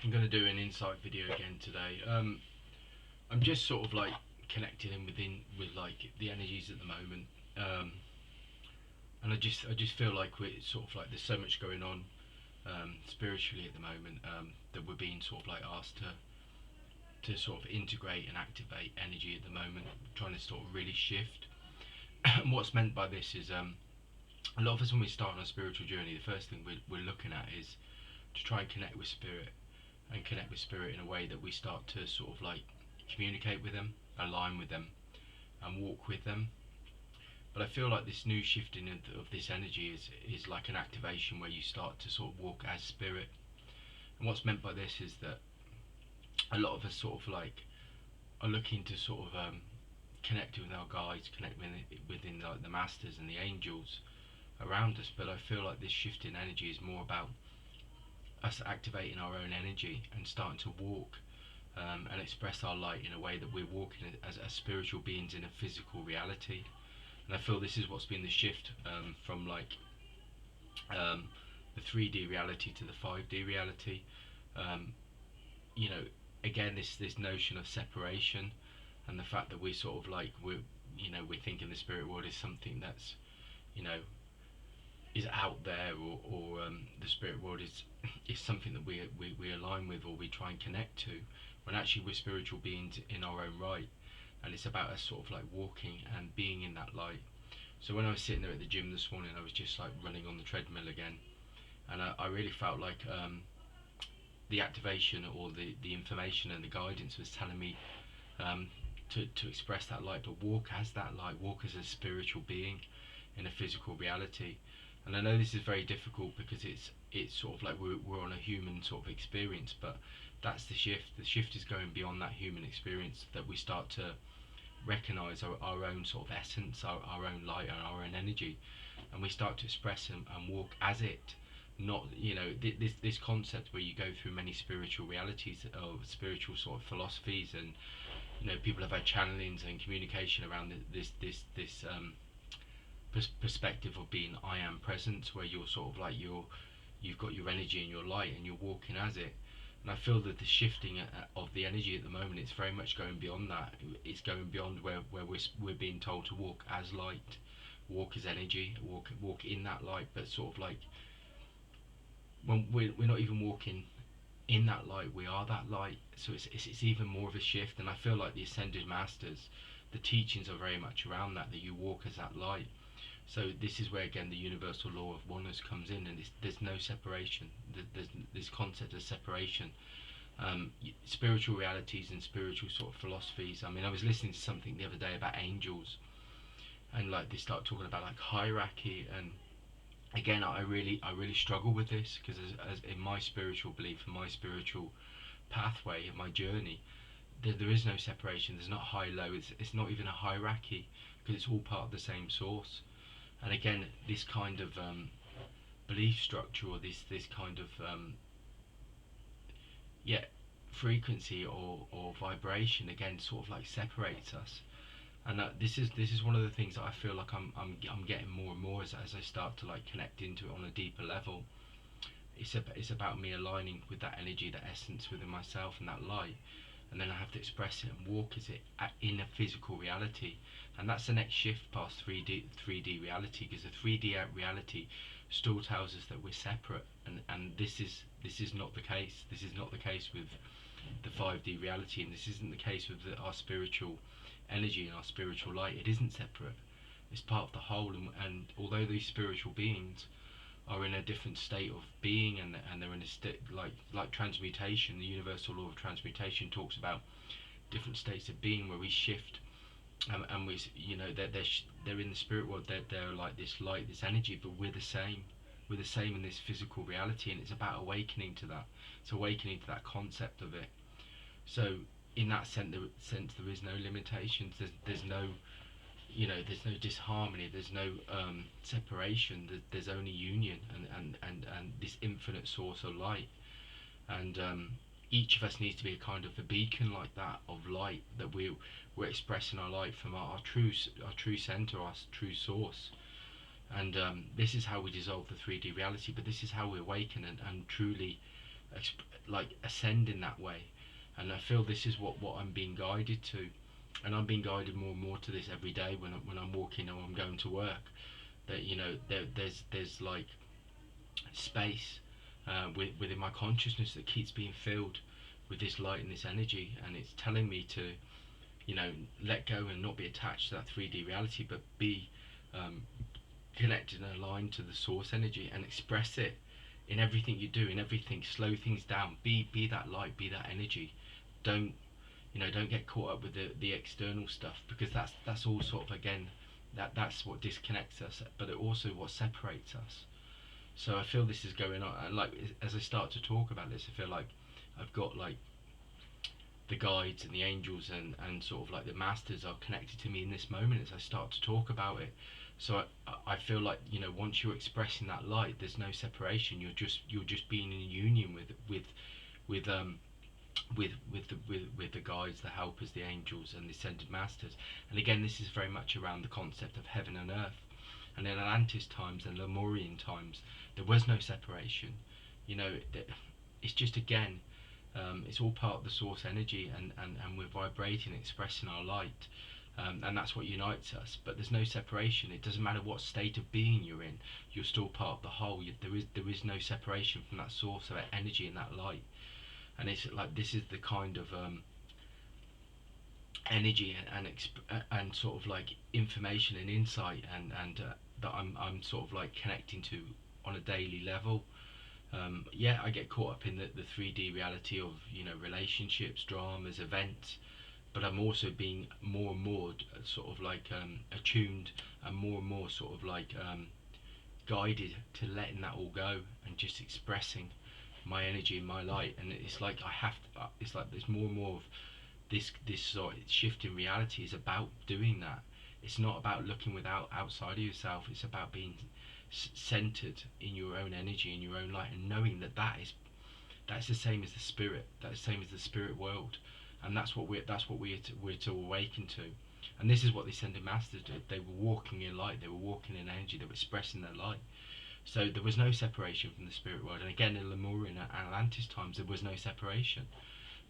I'm going to do an insight video again today. I'm just sort of like connecting in with like the energies at the moment, um, and I just feel like we're sort of like there's so much going on spiritually at the moment, that we're being sort of like asked to sort of integrate and activate energy at the moment, trying to sort of really shift. And what's meant by this is, a lot of us when we start on a spiritual journey, the first thing we're looking at is to try and connect with spirit, and connect with spirit in a way that we start to sort of like communicate with them, align with them, and walk with them. But I feel like this new shifting of this energy is like an activation where you start to sort of walk as spirit. And what's meant by this is that a lot of us sort of like are looking to sort of connect with our guides, connect within like the masters and the angels around us. But I feel like this shift in energy is more about us activating our own energy and starting to walk, and express our light in a way that we're walking as spiritual beings in a physical reality. And I feel this is what's been the shift, from like um, the 3D reality to the 5D reality. Um, you know, again, this notion of separation, and the fact that we sort of like we're thinking the spirit world is something that's, you know, is out there, or the spirit world is something that we align with, or we try and connect to, when actually we're spiritual beings in our own right. And it's about us sort of like walking and being in that light. So when I was sitting there at the gym this morning, I was just like running on the treadmill again, and I really felt like, the activation, or the information and the guidance was telling me, um, to express that light, but walk as that light, walk as a spiritual being in a physical reality. And I know this is very difficult because it's sort of like we're on a human sort of experience, but that's the shift. The shift is going beyond that human experience, that we start to recognize our own sort of essence, our own light, and our own energy, and we start to express and walk as it. Not, you know, this concept where you go through many spiritual realities, or spiritual sort of philosophies, and you know, people have had channelings and communication around this perspective of being I am presence, where you're sort of like you've got your energy and your light, and you're walking as it. And I feel that the shifting of the energy at the moment, it's very much going beyond that. It's going beyond where we're being told to walk as light, walk as energy, walk in that light. But sort of like when we're not even walking in that light, we are that light. So it's even more of a shift. And I feel like the ascended masters, the teachings are very much around that you walk as that light. So this is where again the universal law of oneness comes in, and there's no separation. There's this concept of separation. Spiritual realities and spiritual sort of philosophies. I mean, I was listening to something the other day about angels, and like they start talking about like hierarchy. And again, I really struggle with this, because as in my spiritual belief and my spiritual pathway of my journey, there is no separation. There's not high low. It's not even a hierarchy, because it's all part of the same source. And again, this kind of belief structure, or this kind of yeah, frequency, or vibration, again sort of like separates us. And this is one of the things that I feel like I'm getting more and more as I start to like connect into it on a deeper level. It's about me aligning with that energy, that essence within myself, and that light, and then I have to express it and walk as it in a physical reality. And that's the next shift past 3D reality, because the 3D reality still tells us that we're separate, and this is not the case. This is not the case with the 5D reality, and this isn't the case with our spiritual energy and our spiritual light. It isn't separate. It's part of the whole. And although these spiritual beings are in a different state of being, and they're in a state like transmutation, the universal law of transmutation talks about different states of being where we shift, and we, you know, they're in the spirit world. They're like this light, this energy, but we're the same. We're the same in this physical reality, and it's about awakening to that. It's awakening to that concept of it. So in that sense, there is no limitations. There's no, you know, there's no disharmony. There's no separation. There's only union, and this infinite source of light. And each of us needs to be a kind of a beacon like that of light, that we're expressing our light from our true center, our true source. And this is how we dissolve the 3D reality. But this is how we awaken and truly like ascend in that way. And I feel this is what I'm being guided to, and I'm being guided more and more to this every day when I'm walking or I'm going to work. That there's like space within my consciousness that keeps being filled with this light and this energy, and it's telling me to let go and not be attached to that 3D reality, but be um, connected and aligned to the source energy and express it in everything you do, in everything. Slow things down. Be that light. Be that energy. Don't get caught up with the external stuff, because that's all sort of, again, that's what disconnects us, but it also what separates us. So I feel this is going on, and like as I start to talk about this, I feel like I've got like the guides and the angels and sort of like the masters are connected to me in this moment as I start to talk about it. So I feel like, once you're expressing that light, there's no separation. You're just being in union with with the guides, the helpers, the angels, and the ascended masters. And again, this is very much around the concept of heaven and earth. And in Atlantis times and Lemurian times, there was no separation. It's just, again, it's all part of the source energy, and we're vibrating, expressing our light. And that's what unites us. But there's no separation. It doesn't matter what state of being you're in. You're still part of the whole. There is no separation from that source of energy and that light. And it's like, this is the kind of energy and sort of like information and insight and that I'm sort of like connecting to on a daily level. Yeah, I get caught up in the 3D reality of relationships, dramas, events, but I'm also being more and more sort of like attuned, and more sort of like guided to letting that all go and just expressing my energy and my light. And it's like I have to, it's like there's more and more of this sort of shift in reality is about doing that. It's not about looking outside of yourself. It's about being centered in your own energy, in your own light, and knowing that's the same as the spirit. That's the same as the spirit world, and we're to awaken to. And this is what the ascended masters did. They were walking in light. They were walking in energy. They were expressing their light. So there was no separation from the spirit world. And again, in Lemurian and Atlantis times, there was no separation,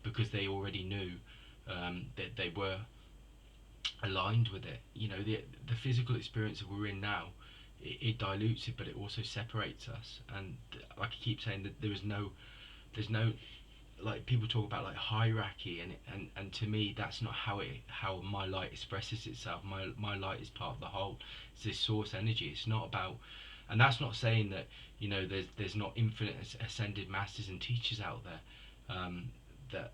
because they already knew that they were aligned with it. The physical experience that we're in now, it dilutes it, but it also separates us. And like I keep saying, that there's no, like, people talk about like hierarchy, and to me that's not how my light expresses itself. My light is part of the whole. It's this source energy. It's not about, and that's not saying that there's not infinite ascended masters and teachers out there, that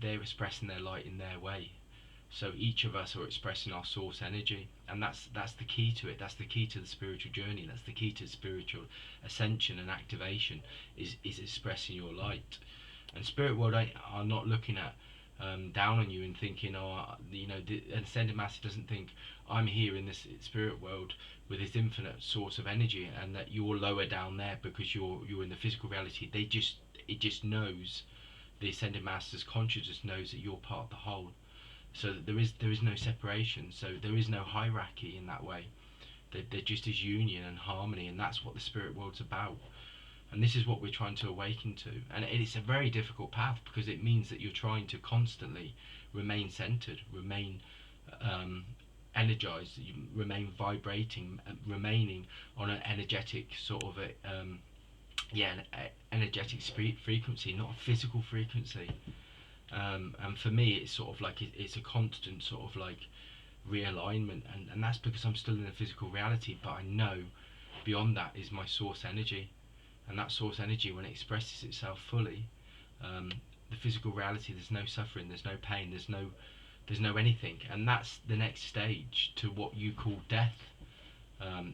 they're expressing their light in their way. So each of us are expressing our source energy, and that's the key to it. That's the key to the spiritual journey. That's the key to spiritual ascension and activation, is expressing your light. And spirit world are not looking at down on you and thinking, an ascended master doesn't think I'm here in this spirit world with this infinite source of energy, and that you're lower down there because you're in the physical reality. It just knows, the ascended master's consciousness knows that you're part of the whole. So that there is no separation. So there is no hierarchy in that way. There just is union and harmony, and that's what the spirit world's about. And this is what we're trying to awaken to. And it's a very difficult path, because it means that you're trying to constantly remain centered, remain energized, you remain vibrating, remaining on an energetic sort of energetic frequency, not a physical frequency. And for me, it's sort of like it's a constant sort of like realignment, and that's because I'm still in a physical reality, but I know beyond that is my source energy. And that source energy, when it expresses itself fully, the physical reality, there's no suffering, there's no pain, there's no anything. And that's the next stage to what you call death.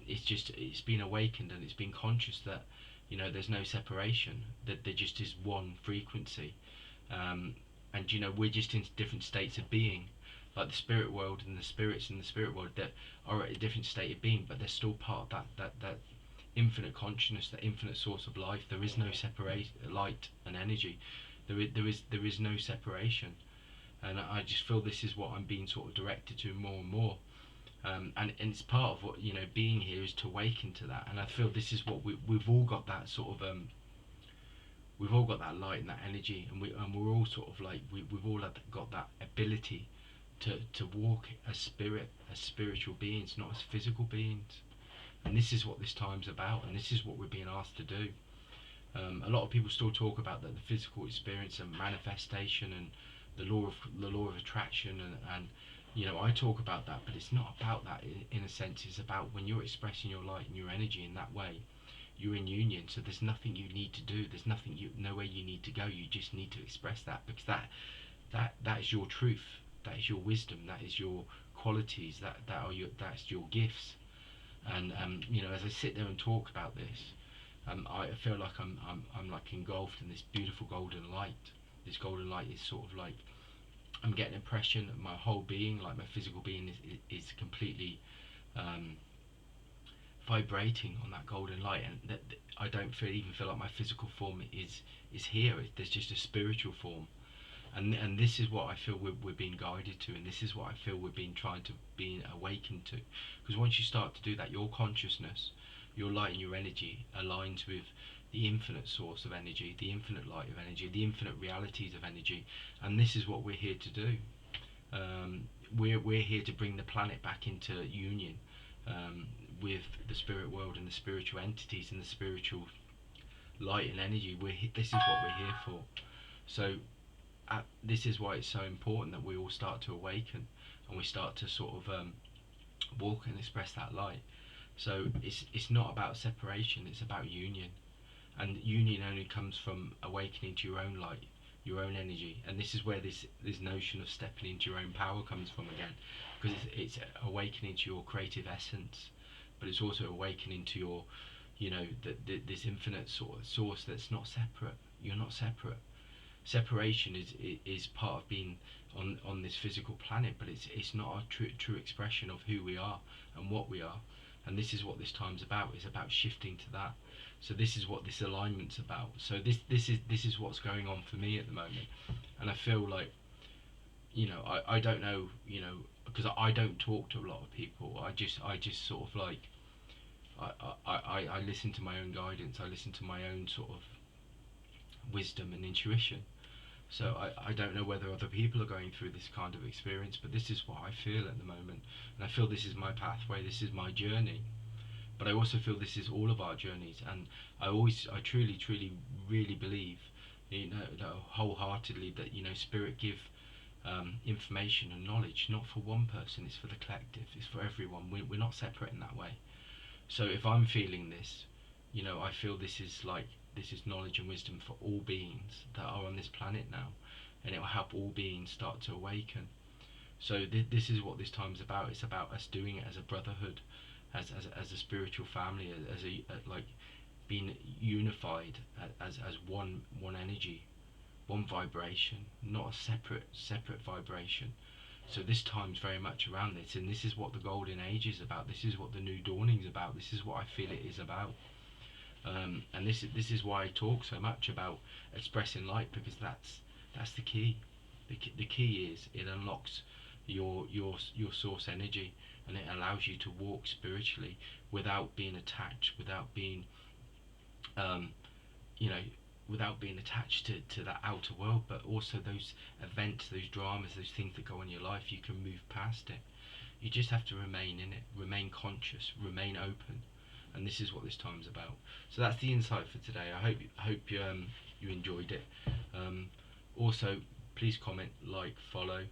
It's been awakened, and it's been conscious that there's no separation, that there just is one frequency. And we're just in different states of being, like the spirit world and the spirits in the spirit world that are at a different state of being, but they're still part of that infinite consciousness, that infinite source of life. There is no separation, light and energy. There is no separation. And I just feel this is what I'm being sort of directed to more and more. And it's part of what being here is to awaken to that. And I feel this is what we've all got, that sort of we've all got that light and that energy, and we're all sort of like we've all got that ability to walk as spiritual beings, not as physical beings. And this is what this time's about, and this is what we're being asked to do. A lot of people still talk about the physical experience and manifestation and the law of attraction, and you know, I talk about that, but it's not about that in a sense. It's about when you're expressing your light and your energy in that way, you're in union. So there's nothing you need to do. There's nothing nowhere you need to go. You just need to express that, because that is your truth. That is your wisdom. That is your qualities. That's your gifts. And you know, as I sit there and talk about this, I feel like I'm like engulfed in this beautiful golden light. This golden light is sort of like, I'm getting an impression that my whole being, like my physical being, is completely um, vibrating on that golden light, and I don't even feel like my physical form is here. There's just a spiritual form, and this is what I feel we're being guided to, and this is what I feel we're being trying to be awakened to. Because once you start to do that, your consciousness, your light and your energy aligns with the infinite source of energy, the infinite light of energy, the infinite realities of energy, and this is what we're here to do. We're here to bring the planet back into union with the spirit world and the spiritual entities and the spiritual light and energy. This is what we're here for. So this is why it's so important that we all start to awaken, and we start to sort of walk and express that light. So it's not about separation, it's about union. And union only comes from awakening to your own light, your own energy. And this is where this notion of stepping into your own power comes from again, because it's awakening to your creative essence, but it's also awakening to your, you know, this infinite sort of source that's not separate. You're not separate. Separation is part of being on this physical planet, but it's not a true expression of who we are and what we are. And this is what this time's about. It's about shifting to that. So this is what this alignment's about. So this is what's going on for me at the moment, and I feel like, you know, I don't know, you know, because I don't talk to a lot of people. I just sort of like I listen to my own guidance. I listen to my own sort of wisdom and intuition. So I don't know whether other people are going through this kind of experience, but this is what I feel at the moment, and I feel this is my pathway. This is my journey. But I also feel this is all of our journeys, and I truly, really believe, you know, wholeheartedly, that, you know, spirit give information and knowledge not for one person, it's for the collective, it's for everyone. We're not separate in that way. So if I'm feeling this, you know, I feel this is knowledge and wisdom for all beings that are on this planet now, and it will help all beings start to awaken. So this is what this time's about. It's about us doing it as a brotherhood, as a spiritual family, as a like being unified as one energy, one vibration, not a separate vibration. So this time's very much around this, and this is what the golden age is about. This is what the new dawning is about. This is what I feel it is about. And this is why I talk so much about expressing light, because that's the key. The key is it unlocks your source energy, and it allows you to walk spiritually without being attached, without being you know, without being attached to that outer world, but also those events, those dramas, those things that go on in your life. You can move past it. You just have to remain in it, remain conscious, remain open, and this is what this time's about. So that's the insight for today. I hope you enjoyed it. Also, please comment, like, follow.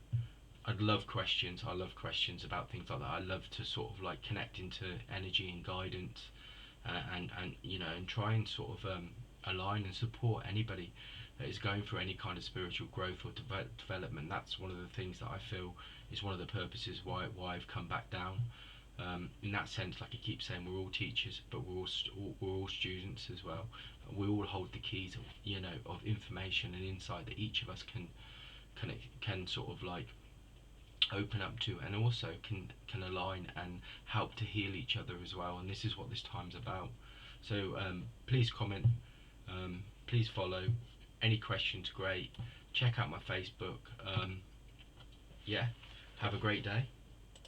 I'd love questions. I love questions about things like that. I love to sort of like connect into energy and guidance, and you know, and try and sort of align and support anybody that is going through any kind of spiritual growth or development. That's one of the things that I feel is one of the purposes why I've come back down. In that sense, like I keep saying, we're all teachers, but we're all students as well. We all hold the keys, of, you know, of information and insight that each of us can sort of like open up to, and also can align and help to heal each other as well. And this is what this time's about. So please comment, please follow. Any questions, great. Check out my Facebook. Yeah, have a great day.